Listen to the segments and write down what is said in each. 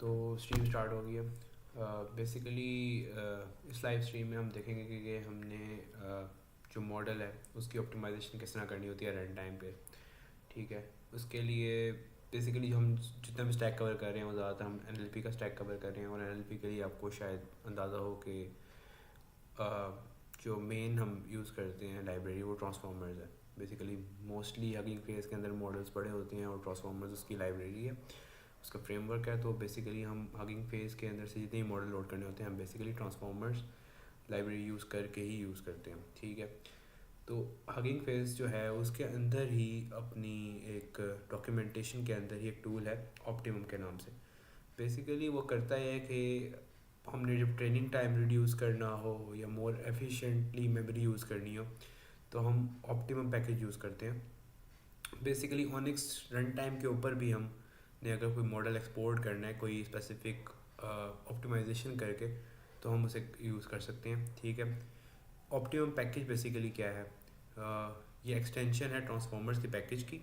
तो stream start हो गई है। बेसिकली इस लाइव स्ट्रीम में हम देखेंगे कि हमने जो मॉडल है उसकी ऑप्टिमाइजेशन किस तरह करनी होती है रन टाइम पे। ठीक है, उसके लिए बेसिकली हम जितना भी स्टैक कवर कर रहे हैं वो ज़्यादातर हम एनएलपी का स्टैक कवर कर रहे हैं। और एनएलपी के लिए आपको शायद अंदाज़ा हो कि जो मेन हम यूज़ करते हैं लाइब्रेरी वो ट्रांसफॉर्मर्स है। बेसिकली मोस्टली हगिंग फेस के अंदर मॉडल्स पड़े होते हैं और ट्रांसफॉर्मर्स उसकी लाइब्रेरी है, उसका फ्रेमवर्क है। तो बेसिकली हम हगिंग फेस के अंदर से जितने ही मॉडल लोड करने होते हैं हम बेसिकली ट्रांसफॉर्मर्स लाइब्रेरी यूज़ करके ही यूज़ करते हैं। ठीक है, तो हगिंग फेस जो है उसके अंदर ही अपनी एक डॉक्यूमेंटेशन के अंदर ही एक टूल है ऑप्टिमम के नाम से। बेसिकली वो करता है कि हमने जब ट्रेनिंग टाइम रिड्यूस करना हो या मोर एफिशिएंटली मेमोरी यूज़ करनी हो तो हम ऑप्टिमम पैकेज यूज़ करते हैं। बेसिकली ऑनिक्स रन टाइम के ऊपर भी हम ने अगर कोई मॉडल एक्सपोर्ट करना है कोई स्पेसिफिक ऑप्टिमाइजेशन करके तो हम उसे यूज़ कर सकते हैं। ठीक है, ऑप्टिमम पैकेज बेसिकली क्या है? ये एक्सटेंशन है ट्रांसफॉर्मर्स के पैकेज की,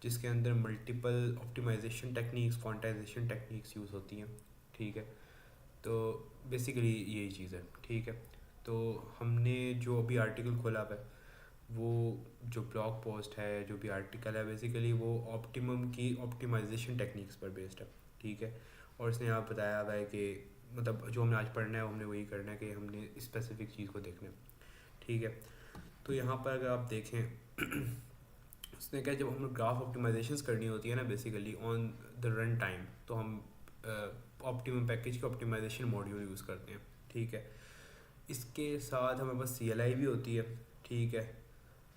जिसके अंदर multiple optimisation techniques quantisation techniques use होती हैं। ठीक है, तो बेसिकली यही चीज़ है। ठीक है, तो हमने जो अभी आर्टिकल खोला है वो जो ब्लॉग पोस्ट है जो भी आर्टिकल है बेसिकली वो ऑप्टिमम की ऑप्टिमाइजेशन टेक्निक्स पर बेस्ड है। ठीक है, और इसने यहाँ बताया हुआ है कि मतलब जो हमने आज पढ़ना है हमने वही करना है कि हमने स्पेसिफिक चीज़ को देखना है। ठीक है, तो यहाँ पर अगर आप देखें उसने कहा जब हमें ग्राफ ऑप्टिमाइजेशंस करनी होती है ना basically on the run time तो हम ऑप्टिमम पैकेज के ऑप्टिमाइजेशन मॉड्यूल यूज़ करते हैं। ठीक है, इसके साथ हमें बस CLI भी होती है। ठीक है,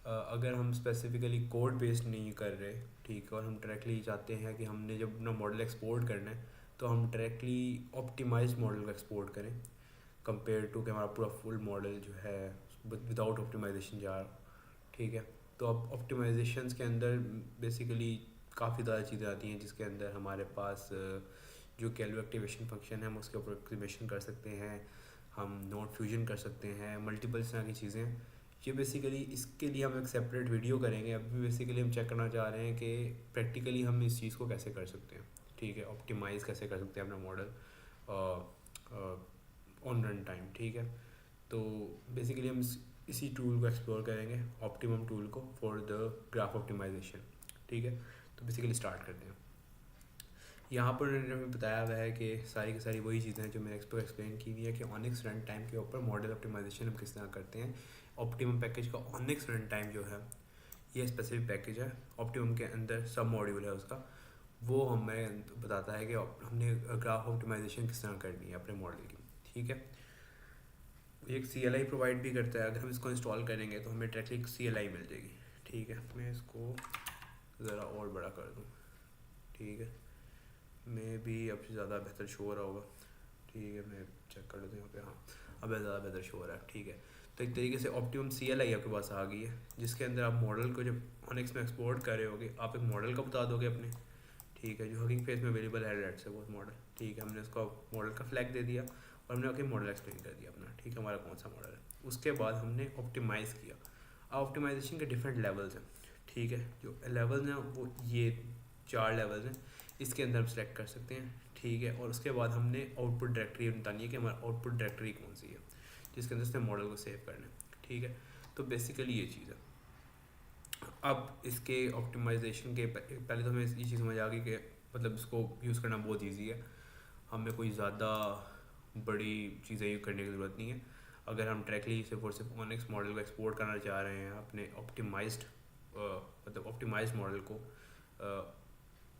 अगर हम स्पेसिफिकली कोड बेस्ड नहीं कर रहे, ठीक है, और हम डायरेक्टली चाहते हैं कि हमने जब अपना मॉडल एक्सपोर्ट करना है तो हम डायरेक्टली ऑप्टिमाइज्ड मॉडल को एक्सपोर्ट करें कंपेयर टू कि हमारा पूरा फुल मॉडल जो है विदाउट ऑप्टिमाइजेशन जा रहा। ठीक है, तो अब ऑप्टिमाइजेशंस के अंदर बेसिकली काफ़ी ज़्यादा चीज़ें आती हैं जिसके अंदर हमारे पास जो कैलू एक्टिवेशन फंक्शन है हम उसके ऊपर एक्टिवेशन कर सकते हैं, हम नोट फ्यूजन कर सकते हैं, मल्टीपल इस तरह की चीज़ें। ये बेसिकली इसके लिए हम एक सेपरेट वीडियो करेंगे। अभी बेसिकली हम चेक करना चाह रहे हैं कि प्रैक्टिकली हम इस चीज़ को कैसे कर सकते हैं। ठीक है, ऑप्टिमाइज़ कैसे कर सकते हैं अपना मॉडल ऑन रन टाइम। ठीक है, तो बेसिकली हम इसी टूल को एक्सप्लोर करेंगे, ऑप्टिमम टूल को फॉर द ग्राफ ऑप्टिमाइजेशन। ठीक है, तो बेसिकली स्टार्ट करते हैं। यहाँ पर हमें बताया हुआ है कि सारी की सारी वही चीज़ें हैं जो मैंने एक्सप्लेन की हुई है कि ऑनिक्स रन टाइम के ऊपर मॉडल ऑप्टिमाइजेशन हम किस तरह करते हैं। ऑप्टिमम पैकेज का ऑनिक्स रन टाइम जो है ये स्पेसिफिक पैकेज है, ऑप्टिमम के अंदर सब मॉड्यूल है उसका, वो हमें बताता है कि हमने ग्राफ ऑप्टिमाइजेशन किस तरह करनी है अपने मॉडल की। ठीक है, एक CLI प्रोवाइड भी करता है, अगर हम इसको इंस्टॉल करेंगे तो हमें डायरेक्टली एक CLI मिल जाएगी। ठीक है, मैं इसको ज़रा और बड़ा कर दूँ। ठीक है, मैं भी अब से ज़्यादा बेहतर शो हो रहा होगा। ठीक है, मैं चेक कर लेता हूँ यहाँ पे। हाँ, अब ज़्यादा बेहतर शो हो रहा है। ठीक है, तो एक तरीके से ऑप्टिमम CLI आपके पास आ गई है जिसके अंदर आप मॉडल को जब ऑनिक्स में एक्सपोर्ट कर रहे होगे आप एक मॉडल का बता दोगे अपने। ठीक है, जो हगिंग फेस में अवेलेबल है रेड से वो मॉडल। ठीक है, हमने उसको मॉडल का फ्लैग दे दिया और हमने आके मॉडल एक्सप्लेन कर दिया अपना। ठीक है, हमारा कौन सा मॉडल है। उसके बाद हमने ऑप्टिमाइज़ किया। अब ऑप्टिमाइजेशन के डिफरेंट लेवल्स हैं। ठीक है, जो लेवल्स हैं वो ये 4 लेवल्स हैं, इसके अंदर हम सेलेक्ट कर सकते हैं। ठीक है, और उसके बाद हमने आउटपुट डायरेक्टरी बतानी है कि हमारा आउटपुट डायरेक्टरी कौन सी है जिसके अंदर से मॉडल को सेव करना है। ठीक है, तो बेसिकली ये चीज़ है। अब इसके ऑप्टिमाइजेशन के पहले तो हमें ये चीज़ समझ आ गई कि मतलब इसको यूज़ करना बहुत ईजी है, हमें कोई ज़्यादा बड़ी चीज़ें यूज़ करने की ज़रूरत नहीं है। अगर हम डायरेक्टली सिर्फ और सिर्फ ऑनिक्स मॉडल को एक्सपोर्ट करना चाह रहे हैं अपने ऑप्टिमाइज्ड मतलब ऑप्टिमाइज्ड मॉडल को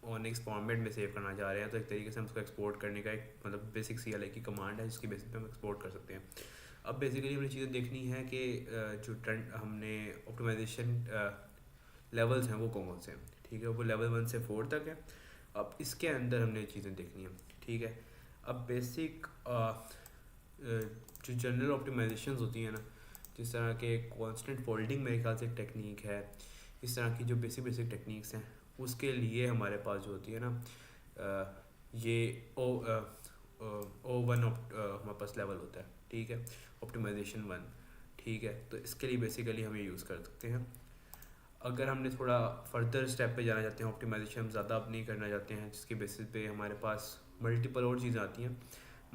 ऑनिक्स फॉर्मेट में सेव करना चाह रहे हैं तो एक तरीके से हम उसको एक्सपोर्ट करने का एक मतलब बेसिक CLI की कमांड है जिसकी बेसिस पे हम एक्सपोर्ट कर सकते हैं। अब बेसिकली हमने चीज़ें देखनी है कि जो ट्रेंड हमने ऑप्टिमाइजेशन लेवल्स हैं वो कौन से हैं। ठीक है, वो लेवल 1 से 4 तक है। अब इसके अंदर हमने चीज़ें देखनी है। ठीक है, अब बेसिक जो जनरल ऑप्टिमाइजेशंस होती हैं ना, जिस तरह के कांस्टेंट फोल्डिंग मेरे ख्याल से एक टेक्निक है, इस तरह की जो बेसिक बेसिक टेक्निक्स हैं उसके लिए हमारे पास जो होती है ना ये O1 हमारे पास लेवल होता है। ठीक है, ऑप्टिमाइजेशन 1। ठीक है, तो इसके लिए बेसिकली हम ये यूज़ कर सकते हैं। अगर हमने थोड़ा फर्दर स्टेप पे जाना चाहते हैं, ऑप्टिमाइजेशन हम ज़्यादा अपनी करना चाहते हैं, जिसके बेसिस पे हमारे पास मल्टीपल और चीज़ें आती हैं।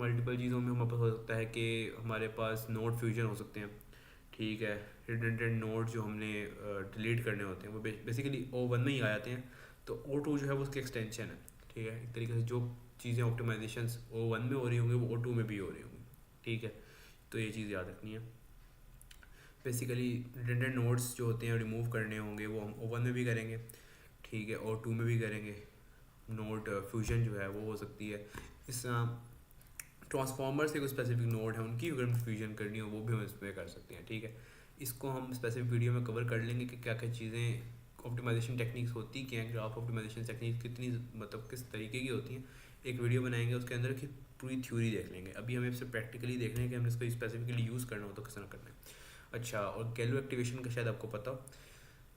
मल्टीपल चीज़ों में हमारे पास हो सकता है कि हमारे पास नोड फ्यूजन हो सकते हैं, ठीक है। रिडंडेंट नोड जो हमने डिलीट करने होते हैं वो बेसिकली O1 में ही आ जाते हैं, तो O2 जो है वो उसकी एक्सटेंशन है, ठीक है। एक तरीके से जो चीज़ें ऑप्टिमाइजेशन O1 में हो रही होंगी वो O2 में भी हो रही होंगी, ठीक है। तो ये चीज़ याद रखनी है। बेसिकली रिडंडेंट नोड्स जो होते हैं रिमूव करने होंगे वो हम O1 में भी करेंगे, ठीक है, O2 में भी करेंगे। नोड फ्यूजन जो है वो हो सकती है। इस ट्रांसफार्मर से कोई स्पेसिफिक नोड है उनकी अगर फ्यूजन करनी हो वो भी हम इसमें कर सकते हैं, ठीक है। इसको हम स्पेसिफिक वीडियो में कवर कर लेंगे कि क्या क्या चीज़ें ऑप्टिमाइजेशन टेक्निक्स होती क्या हैं, ग्राफ ऑप्टिमाइजेशन टेक्निक्स कितनी मतलब किस तरीके की होती हैं। एक वीडियो बनाएंगे उसके अंदर की पूरी थ्योरी देख लेंगे। अभी हमें इससे प्रैक्टिकली देखना है कि हमने इसको स्पेसिफिकली यूज़ करना हो तो किस तरह करना है। अच्छा, और गैलो एक्टिवेशन का शायद आपको पता हो,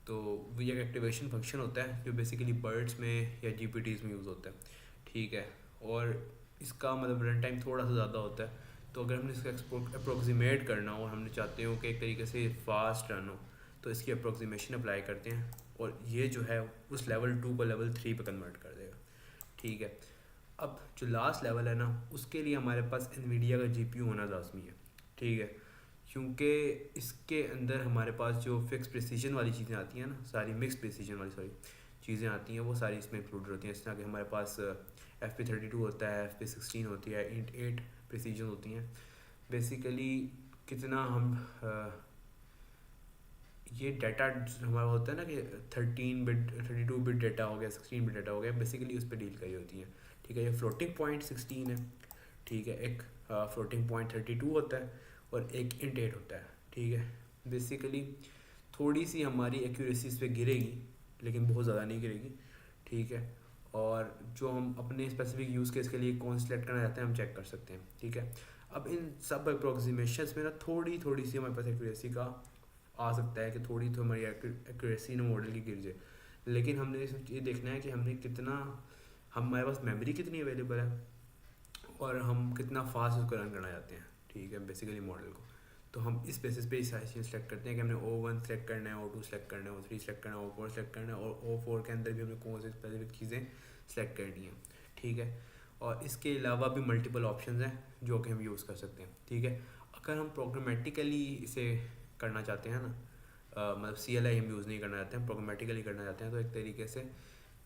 तो वो एक एक्टिवेशन फंक्शन होता है जो बेसिकली बर्ड्स में या GPTs में यूज़ होता है, ठीक है। और इसका मतलब रन टाइम थोड़ा सा ज़्यादा होता है, तो अगर हमने इसका अप्रोक्सीमेट करना हो और हमने चाहते हो कि एक तरीके से फास्ट रन हो तो इसकी अप्रोक्सीमेशन अप्लाई करते हैं और ये जो है उस लेवल 2 को लेवल 3 पे कन्वर्ट कर देगा, ठीक है। अब जो लास्ट लेवल है ना उसके लिए हमारे पास NVIDIA का GPU होना लाजमी है, ठीक है, क्योंकि इसके अंदर हमारे पास जो फिक्स प्रिसीजन वाली चीज़ें आती हैं ना, सारी मिक्स प्रिसीजन वाली चीज़ें आती हैं वो सारी इसमें इंक्लूड होती हैं। इस तरह के हमारे पास FP32 होता है, FP16 होती है, int 8 प्रिसीजन होती हैं। बेसिकली कितना हम ये डाटा हमारा होता है ना कि 13 बिट 32 बिट डाटा हो गया, 16 बिट डाटा हो गया, बेसिकली उस पर डील करी होती हैं, ठीक है। ये फ्लोटिंग पॉइंट 16 है, ठीक है, एक फ्लोटिंग पॉइंट 32 होता है और एक int 8 होता है, ठीक है। बेसिकली थोड़ी सी हमारी एक्यूरेसी इस पर गिरेगी लेकिन बहुत ज़्यादा नहीं गिरेगी, ठीक है। और जो हम अपने स्पेसिफिक यूज़ केस के लिए कौन सेलेक्ट करना चाहते हैं हम चेक कर सकते हैं, ठीक है। अब इन सब अप्रोक्सीमेशंस में ना थोड़ी थोड़ी सी हमारे पास एक्यूरेसी का आ सकता है कि थोड़ी तो हमारी एक्यूरेसी ना मॉडल की गिर जाए, लेकिन हमने ये देखना है कि हमने कितना हमारे पास मेमोरी कितनी अवेलेबल है और हम कितना फास्ट उसको रन करना चाहते हैं, ठीक है, बेसिकली मॉडल को। तो हम इस बेसिस पे सारी चीज़ सेलेक्ट करते हैं कि हमने O1 सेलेक्ट करना है, O2 सेलेक्ट करना है, O3 सेलेक्ट करना है, O4 सेलेक्ट करना है और O4 के अंदर भी हमें कौन सी स्पेसिफिक चीज़ें सेलेक्ट करनी है, ठीक है। और इसके अलावा भी मल्टीपल ऑप्शंस हैं जो कि हम यूज़ कर सकते हैं, ठीक है। अगर हम प्रोग्रामेटिकली इसे करना चाहते हैं ना, मतलब CLI हम यूज़ नहीं करना चाहते हैं, प्रोग्रामेटिकली करना चाहते हैं, तो एक तरीके से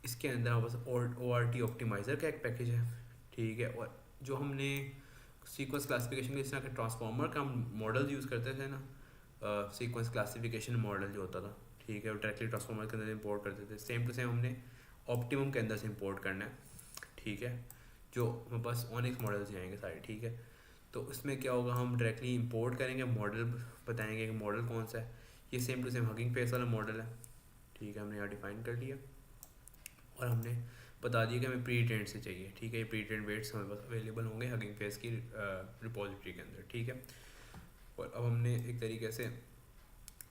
इसके अंदर हमारे पास ORT ऑप्टिमाइज़र का एक पैकेज है, ठीक है। और जो हमने सीक्वेंस क्लासिफिकेशन के इस तरह के ट्रांसफार्मर का हम मॉडल यूज़ करते थे ना, सीक्वेंस क्लासिफिकेशन मॉडल जो होता था, ठीक है, वो डायरेक्टली ट्रांसफार्मर के अंदर इंपोर्ट करते थे। सेम टू सेम हमने ऑप्टिमम के अंदर से इंपोर्ट करना है, ठीक है, जो हमारे पास ऑनिक्स मॉडल्स जाएंगे सारे, ठीक है। तो उसमें क्या होगा, हम डायरेक्टली इंपोर्ट करेंगे, मॉडल बताएंगे कि मॉडल कौन सा है। ये same to same Hugging Face वाला मॉडल है, ठीक है, हमने यहाँ डिफाइन कर लिया और हमने बता दिया कि हमें प्री ट्रेंड से चाहिए, ठीक है। ये प्री ट्रेंड वेट्स हमारे पास अवेलेबल होंगे हगिंग फेस की रिपोजिटरी के अंदर, ठीक है। और अब हमने एक तरीके से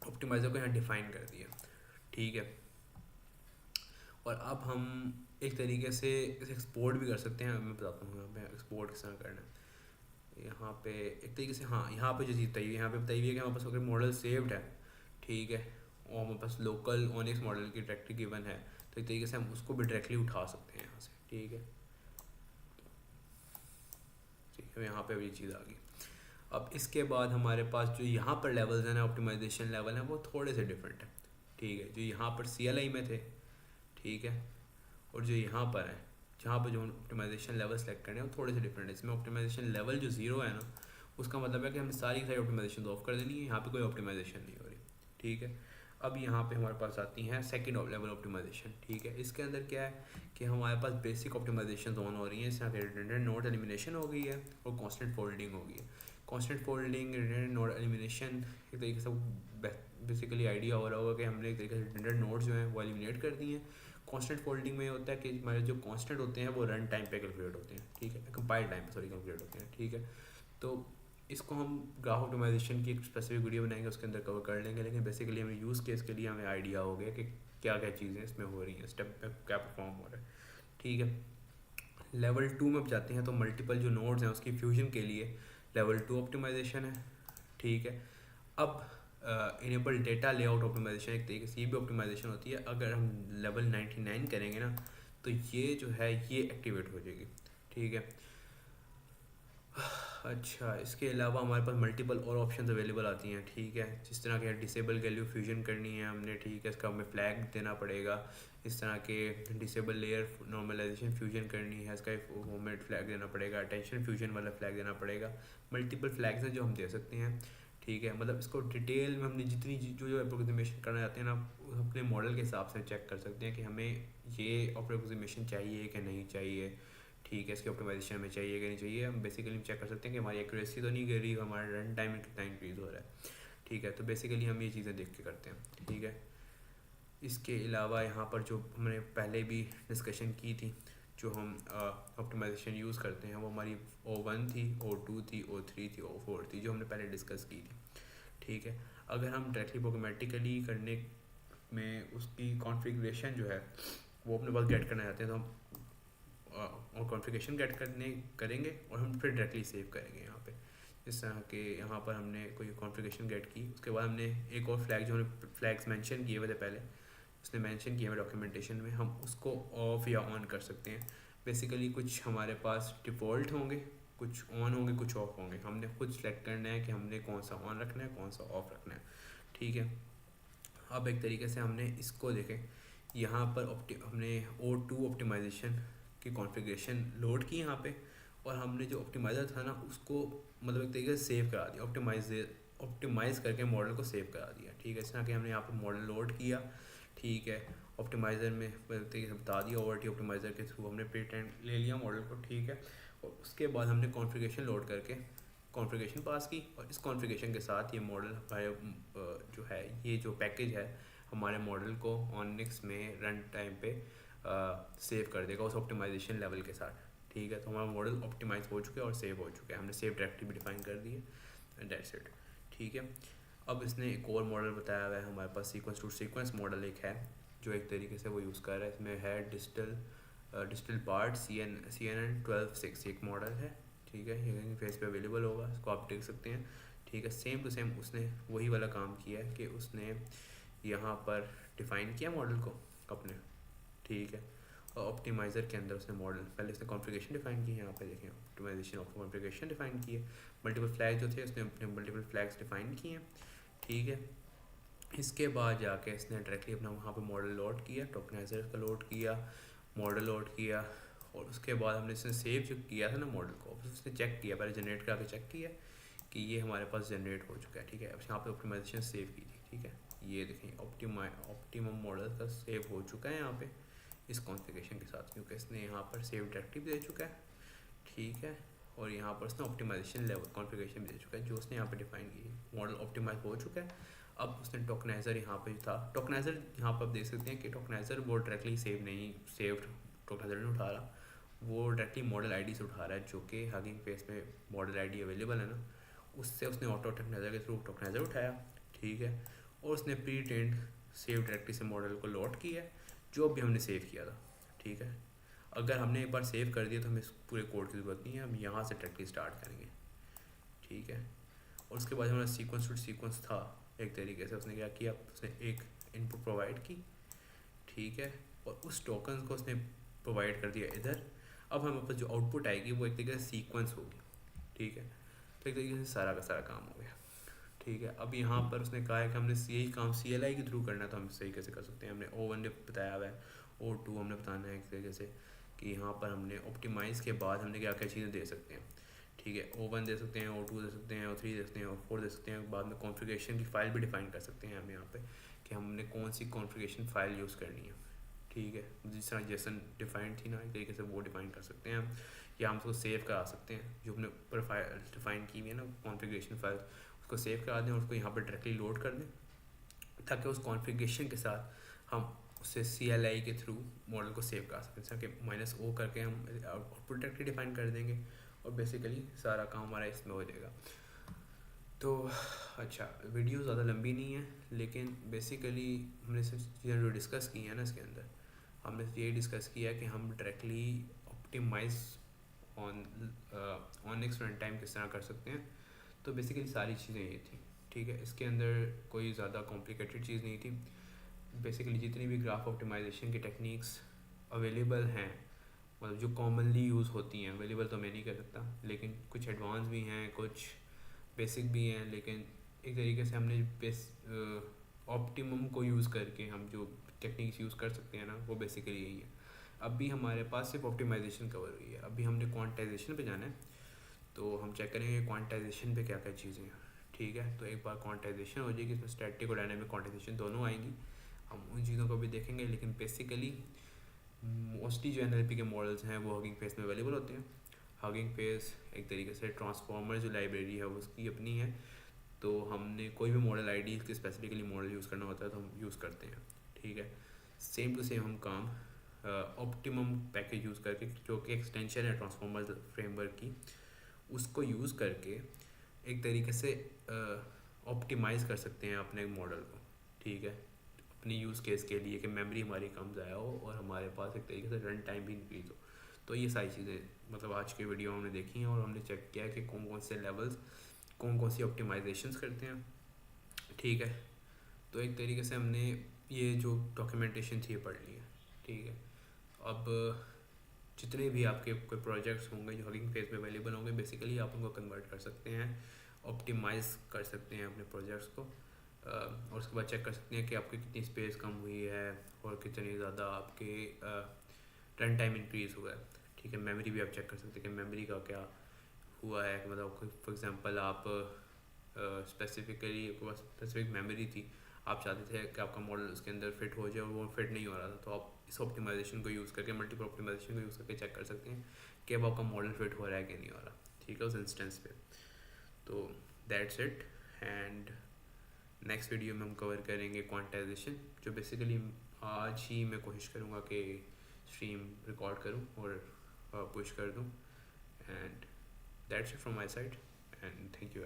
ऑप्टिमाइज़र को यहाँ डिफाइन कर दिया, ठीक है। और अब हम एक तरीके से इसे एक्सपोर्ट भी कर सकते हैं, मैं बताता हूँ यहाँ पे एक्सपोर्ट किस तरह करना है। यहाँ पे एक तरीके से, हाँ, यहाँ पे जो चीज़ बताइए, यहाँ पे बताइए कि हमारे पास अगर मॉडल सेव्ड है, ठीक है, और हमारे पास लोकल ऑनिक्स मॉडल की डायरेक्टली गिवन है, तो एक तरीके से हम उसको भी डायरेक्टली उठा सकते हैं यहाँ से, ठीक है, ठीक है। यहाँ पे भी चीज़ आ गई। अब इसके बाद हमारे पास जो यहाँ पर लेवल्स हैं ना, ऑप्टिमाइजेशन लेवल हैं, वो थोड़े से डिफरेंट है, ठीक है। जो यहाँ पर CLI में थे, ठीक है, और जो यहाँ पर है, जहाँ पर जो ऑप्टिमाइजेशन लेवल सेलेक्ट करने हैं वो थोड़े से डिफरेंट है। इसमें ऑप्टिमाइजेशन लेवल जो 0 है ना, उसका मतलब है कि हमें सारी की सारी ऑप्टिमाइजेशन ऑफ कर देनी है, यहाँ पे कोई ऑप्टिमाइजेशन नहीं हो रही, ठीक है। अब यहाँ पे हमारे पास आती हैं सेकंड लेवल ऑप्टिमाइजेशन, ठीक है। इसके अंदर क्या है कि हमारे पास बेसिक ऑप्टिमाइजेशन ऑन हो रही है, इसमें रिडंडेंट नोड एलिमिनेशन हो गई है और कांस्टेंट फोल्डिंग हो गई है। Constant folding, redundant node elimination, एक तरीके से बेसिकली आइडिया हो रहा होगा कि हमने एक तरीके से रिडंडेंट नोड्स जो हैं वो एलिमिनेट कर दिए हैं। कांस्टेंट फोल्डिंग में होता है कि हमारे जो कांस्टेंट होते हैं वो रन टाइम पे कैलकुलेट होते हैं, ठीक है, कंपाइल टाइम पे सॉरी कैलकुलेट होते हैं, ठीक है। तो इसको हम ग्राफ ऑप्टिमाइजेशन की एक स्पेसिफिक वीडियो बनाएंगे, उसके अंदर कवर कर लेंगे, लेकिन बेसिकली हमें यूज़ केस के लिए हमें आइडिया हो गया कि क्या क्या चीज़ें इसमें हो रही हैं, स्टेप पे क्या परफॉर्म हो रहा है, ठीक है। लेवल 2 में अब जाते हैं तो मल्टीपल जो नोड्स हैं उसकी फ्यूजन के लिए लेवल 2 ऑप्टिमाइजेशन है, ठीक है। अब इनेबल डेटा लेआउट ऑप्टिमाइजेशन, एक तरीके से ये भी ऑप्टिमाइजेशन होती है। अगर हम लेवल 99 करेंगे ना तो ये जो है ये एक्टिवेट हो जाएगी, ठीक है। अच्छा, इसके अलावा हमारे पास मल्टीपल और ऑप्शंस अवेलेबल आती हैं, ठीक है। जिस तरह के डिसेबल वैल्यू फ्यूजन करनी है हमने, ठीक है, इसका हमें फ्लैग देना पड़ेगा। इस तरह के डिसेबल लेयर नॉर्मलाइजेशन फ्यूजन करनी है, इसका हमें फ्लैग देना पड़ेगा। अटेंशन फ्यूजन वाला फ्लैग देना पड़ेगा। मल्टीपल फ्लैग्स हैं जो हम दे सकते हैं, ठीक है। मतलब इसको डिटेल में हमने जितनी जो जो अप्रोक्सीमेशन करना चाहते हैं ना, अपने मॉडल के हिसाब से चेक कर सकते हैं कि हमें ये अप्रोक्सीमेशन चाहिए कि नहीं चाहिए, ठीक है। इसकी ऑप्टिमाइजेशन हमें चाहिए कि नहीं चाहिए। हम बेसिकली चेक कर सकते हैं कि हमारी एक्यूरेसी तो नहीं गिर रही, हमारा रन टाइम में कितना इंक्रीज़ हो रहा है, ठीक है। तो बेसिकली हम ये चीज़ें देख के करते हैं, ठीक है। इसके अलावा यहाँ पर जो हमने पहले भी डिस्कशन की थी, जो हम ऑप्टिमाइजेशन यूज़ करते हैं वो हमारी O1 थी, O2 थी, O3 थी, O4 थी, जो हमने पहले डिस्कस की थी, ठीक है। अगर हम डायरेक्टली प्रोग्रामेटिकली करने में उसकी कॉन्फ़िगरेशन जो है वो अपने पास गेट करना चाहते हैं, तो हम और कॉन्फ़िगरेशन गेट करेंगे और हम फिर डायरेक्टली सेव करेंगे यहाँ पे। जिस तरह के यहाँ पर हमने कोई कॉन्फ़िगरेशन गेट की, उसके बाद हमने एक और फ्लैग, जो हमने फ्लैग्स मेंशन किए हुए थे पहले, उसने मेंशन किया हुआ डॉक्यूमेंटेशन में, हम उसको ऑफ या ऑन कर सकते हैं। बेसिकली कुछ हमारे पास डिफ़ॉल्ट होंगे, कुछ ऑन होंगे, कुछ ऑफ होंगे। हमने खुद सेलेक्ट करना है कि हमने कौन सा ऑन रखना है, कौन सा ऑफ रखना है, ठीक है। अब एक तरीके से हमने इसको देखें, यहाँ पर हमने O2 ऑप्टिमाइजेशन की कॉन्फ़िगरेशन लोड की यहाँ पे, और हमने जो ऑप्टिमाइज़र था ना उसको मतलब एक तरीके से सेव करा दिया, ऑप्टिमाइज़ करके मॉडल को सेव करा दिया, ठीक है। इस तरह के हमने यहाँ पर मॉडल लोड किया, ठीक है। ऑप्टिमाइज़र में तरीके से बता दिया, ओवरटी ऑप्टिमाइज़र के थ्रू हमने प्रीटेंड ले लिया मॉडल को, ठीक है। और उसके बाद हमने कॉन्फ़िगरेशन लोड करके कॉन्फ़िगरेशन पास की, और इस कॉन्फ़िगरेशन के साथ ये मॉडल हमारे जो है, ये जो पैकेज है हमारे मॉडल को ऑनिक्स में रन टाइम पे सेव कर देगा उस ऑप्टिमाइजेशन लेवल के साथ, ठीक है। तो हमारा मॉडल ऑप्टिमाइज हो चुका है और सेव हो चुका है, हमने सेव डायरेक्टरी भी डिफाइन कर दी है, एंड दैट्स इट, ठीक है। अब इसने एक और मॉडल बताया हुआ है हमारे पास, सीक्वेंस टू सीक्वेंस मॉडल एक है जो एक तरीके से वो यूज़ कर रहा है। इसमें है डिजिटल बार्ट CNN12/6 एक मॉडल है, ठीक है। ये फेस पे अवेलेबल होगा, इसको आप देख सकते हैं, ठीक है। सेम टू सेम उसने वही वाला काम किया है कि उसने यहाँ पर डिफ़ाइन किया मॉडल को अपने, ठीक है। और ऑप्टिमाइज़र के अंदर उसने मॉडल पहले उसने कॉन्फ़िगरेशन डिफ़ाइन की है, यहाँ पे देखें ऑप्टिमाइजेशन ऑफ कॉन्फ़िगरेशन डिफ़ाइन की है। मल्टीपल फ्लैग जो थे उसने अपने मल्टीपल फ्लैग्स डिफ़ाइन किए हैं, ठीक है। इसके बाद जाके इसने डायरेक्टली अपना वहाँ पे मॉडल लोड किया, टोकनाइजर का लोड किया, मॉडल लोड किया, और उसके बाद हमने इसने सेव जो किया था ना मॉडल को, उसने चेक किया, पहले जनरेट करके चेक किया कि ये हमारे पास जनरेट हो चुका है, ठीक है। अब यहाँ पे ऑप्टिमाइजेशन सेव की थी, ठीक है। ये देखें ऑप्टिमम मॉडल का सेव हो चुका है यहाँ पे इस कॉन्फ़िगरेशन के साथ, क्योंकि इसने यहाँ पर सेव डायरेक्टरी भी दे चुका है, ठीक है। और यहाँ पर उसने ऑप्टिमाइजेशन लेवल कॉन्फ़िगरेशन भी दे चुका है जो उसने यहाँ पे डिफाइन की है। मॉडल ऑप्टिमाइज हो चुका है। अब उसने टोकनाइज़र यहाँ पे था, टोकनाइज़र यहाँ पर आप देख सकते हैं कि टोकनाइज़र वो डायरेक्टली सेव्ड टोकनाइज़र नहीं उठा रहा, वो डायरेक्टली मॉडल आईडी से उठा रहा है, जो कि हगिंग फेस में मॉडल आईडी अवेलेबल है ना, उससे उसने ऑटो टोकनाइज़र के थ्रू टोकनाइज़र उठाया, ठीक है। और उसने प्री ट्रेंड सेव डायरेक्टरी से मॉडल को लोड किया जो भी हमने सेव किया था, ठीक है। अगर हमने एक बार सेव कर दिया तो हमें इस पूरे कोड की ज़रूरत नहीं है, हम यहाँ से डायरेक्टली स्टार्ट करेंगे, ठीक है। और उसके बाद हमारा सीक्वेंस टू सीक्वेंस था एक तरीके से, उसने क्या किया, उसने एक इनपुट प्रोवाइड की, ठीक है, और उस टोकन को उसने प्रोवाइड कर दिया इधर। अब हमारे पास जो आउटपुट आएगी वो एक तरीके से सीक्वेंस होगी, ठीक है। तो एक तरीके से सारा का सारा काम हो गया, ठीक है। अब यहाँ पर उसने कहा है कि हमने यही काम CLI के थ्रू करना है, तो हम सही कैसे कर सकते हैं। हमने O1 ने बताया हुआ है, O2 हमने बताना है एक तरीके से कि यहाँ पर हमने ऑप्टिमाइज़ के बाद हमने क्या क्या चीज़ें दे सकते हैं, ठीक है। O1 दे सकते हैं, O2 दे सकते हैं, O3 दे सकते हैं, O4 दे सकते हैं। बाद में कॉन्फ़िगरेशन की फ़ाइल भी डिफ़ाइन कर सकते हैं हम यहाँ पे कि हमने कौन सी कॉन्फ़िगरेशन फ़ाइल यूज़ करनी है, ठीक है। जिस तरह जेसन डिफ़ाइन थी ना, एक तरीके से वो डिफ़ाइन कर सकते हैं हम, या हम उसको सेव करा सकते हैं जो हमने ऊपर फाइल डिफ़ाइन की हुई है ना कॉन्फ़िगरेशन फ़ाइल, उसको सेव करा दें और उसको यहाँ पर डायरेक्टली लोड कर दें, ताकि उस कॉन्फ़िगरेशन के साथ हम उससे CLI के थ्रू मॉडल को सेव कर सकते हैं। जैसा कि -O करके हम आउटपुट डायरेक्टली डिफाइन कर देंगे और बेसिकली सारा काम हमारा इसमें हो जाएगा। तो अच्छा, वीडियो ज़्यादा लंबी नहीं है, लेकिन बेसिकली हमने सिर्फ चीज़ें जो डिस्कस की हैं ना इसके अंदर, हमने ये डिस्कस किया कि हम directly optimise ONNX run time किस तरह कर सकते हैं। तो बेसिकली सारी चीज़ें ये थी, ठीक है, इसके अंदर कोई ज़्यादा कॉम्प्लिकेटेड चीज़ नहीं थी। बेसिकली जितनी भी ग्राफ ऑप्टिमाइजेशन की टेक्निक्स अवेलेबल हैं, मतलब जो कॉमनली यूज़ होती हैं, अवेलेबल तो मैं नहीं कह सकता, लेकिन कुछ एडवांस भी हैं, कुछ बेसिक भी हैं, लेकिन एक तरीके से हमने ऑप्टिमम को यूज़ करके हम जो टेक्निक्स यूज़ कर सकते हैं ना, वो बेसिकली यही है। अभी हमारे पास सिर्फ ऑप्टिमाइजेशन कवर हुई है, अभी हमने क्वांटाइजेशन पे जाना है, तो हम चेक करेंगे क्वांटाइजेशन पे क्या क्या चीज़ें हैं। ठीक है, तो एक बार क्वांटाइजेशन हो जाएगी, इसमें स्टैटिक और डायनामिक क्वांटाइजेशन दोनों आएंगी, हम उन चीज़ों को भी देखेंगे। लेकिन बेसिकली मोस्टली जो NLP के मॉडल्स हैं वो हगिंग फेस में अवेलेबल होते हैं। हगिंग फेस एक तरीके से ट्रांसफॉर्मर जो लाइब्रेरी है उसकी अपनी है, तो हमने कोई भी मॉडल आईडी के स्पेसिफिकली मॉडल यूज़ करना होता है तो हम यूज़ करते हैं। ठीक है, सेम टू सेम हम काम ऑप्टिमम पैकेज यूज़ करके, जो कि एक्सटेंशन है ट्रांसफॉर्मर फ्रेमवर्क की, उसको यूज़ करके एक तरीके से ऑप्टिमाइज़ कर सकते हैं अपने मॉडल को। ठीक है, अपनी यूज़ केस के लिए कि मेमोरी हमारी कम ज़ाया हो और हमारे पास एक तरीके से रन टाइम भी इंक्रीज़ हो। तो ये सारी चीज़ें मतलब आज के वीडियो हमने देखी हैं और हमने चेक किया है कि कौन कौन से लेवल्स कौन कौन सी ऑप्टिमाइजेशंस करते हैं। ठीक है, तो एक तरीके से हमने ये जो डॉक्यूमेंटेशन थी ये पढ़ ली है। ठीक है, अब जितने भी आपके कोई प्रोजेक्ट्स होंगे जो हगिंग फेज में अवेलेबल होंगे, बेसिकली आप उनको कन्वर्ट कर सकते हैं, ऑप्टिमाइज़ कर सकते हैं अपने प्रोजेक्ट्स को, और उसके बाद चेक कर सकते हैं कि आपकी कितनी स्पेस कम हुई है और कितनी ज़्यादा आपके रन टाइम इंक्रीज़ हुआ है। ठीक है, मेमोरी भी आप चेक कर सकते हैं कि मेमोरी का क्या हुआ है, मतलब फॉर एग्जांपल आप स्पेसिफिक मेमोरी थी, आप चाहते थे कि आपका मॉडल उसके अंदर फिट हो जाए और वो फिट नहीं हो रहा था, तो आप इस ऑप्टिमाइजेशन को यूज़ करके, मल्टीपल ऑप्टिमाइजेशन को यूज़ करके चेक कर सकते हैं कि अब आपका मॉडल फिट हो रहा है कि नहीं हो रहा। ठीक है, उस इंस्टेंस पे। तो that's it, and next video में हम कवर करेंगे क्वांटाइजेशन, जो बेसिकली आज ही मैं कोशिश करूँगा कि स्ट्रीम रिकॉर्ड करूँ और पुश कर दूँ। And that's it from my side, and thank you.